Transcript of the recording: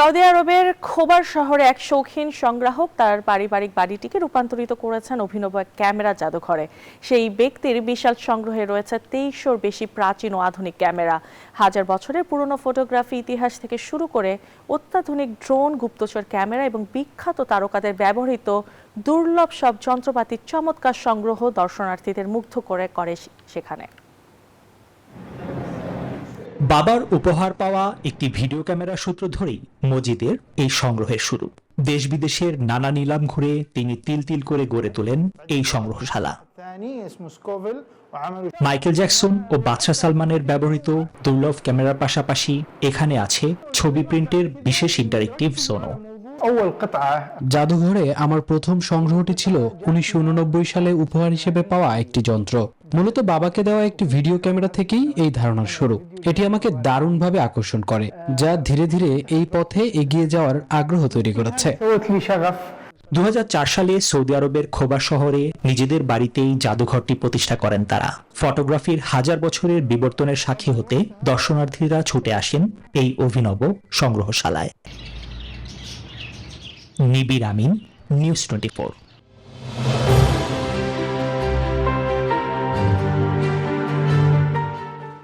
Saudi আরবের Khobar শহরে এক শৌখিন সংগ্রাহক তার পারিবারিক বাড়িটিকে রূপান্তরিত করেছেন অভিনব এক ক্যামেরা জাদুঘরে। সেই ব্যক্তির বিশাল সংগ্রহে রয়েছে 2300-র বেশি প্রাচীন ও আধুনিক ক্যামেরা। হাজার বছরের পুরনো ফটোগ্রাফি ইতিহাস থেকে শুরু করে অত্যাধুনিক ড্রোন, গুপ্তচর ক্যামেরা এবং বিখ্যাত তারকাদের ব্যবহৃত দুর্লভ সব যন্ত্রপাতির চমৎকার সংগ্রহ দর্শনার্থীদের মুগ্ধ করে সেখানে। বাবার উপহার পাওয়া একটি ভিডিও ক্যামেরার সূত্র ধরেই মজিদের এই সংগ্রহের শুরু। দেশ বিদেশের নানা নিলাম ঘুরে তিনি তিল তিল করে গড়ে তোলেন এই সংগ্রহশালা। মাইকেল জ্যাকসন ও বাদশাহ সালমানের ব্যবহৃত দুর্লভ ক্যামেরার পাশাপাশি এখানে আছে ছবি প্রিন্টের বিশেষ ইন্টারেক্টিভ জোনও। জাদুঘরে আমার প্রথম সংগ্রহটি ছিল 1989 সালে উপহার হিসেবে পাওয়া একটি যন্ত্র। মূলত বাবাকে দেওয়া একটি ভিডিও ক্যামেরা থেকেই এই ধারণার শুরু। এটি আমাকে দারুণভাবে আকর্ষণ করে, যা ধীরে ধীরে এই পথে এগিয়ে যাওয়ার আগ্রহ তৈরি করেছে। 2004 সালে সৌদি আরবের খোবা শহরে নিজেদের বাড়িতেই জাদুঘরটি প্রতিষ্ঠা করেন তারা। ফটোগ্রাফির হাজার বছরের বিবর্তনের সাক্ষী হতে দর্শনার্থীরা ছুটে আসেন এই অভিনব সংগ্রহশালায়। নিবির আমিন, নিউজ 24।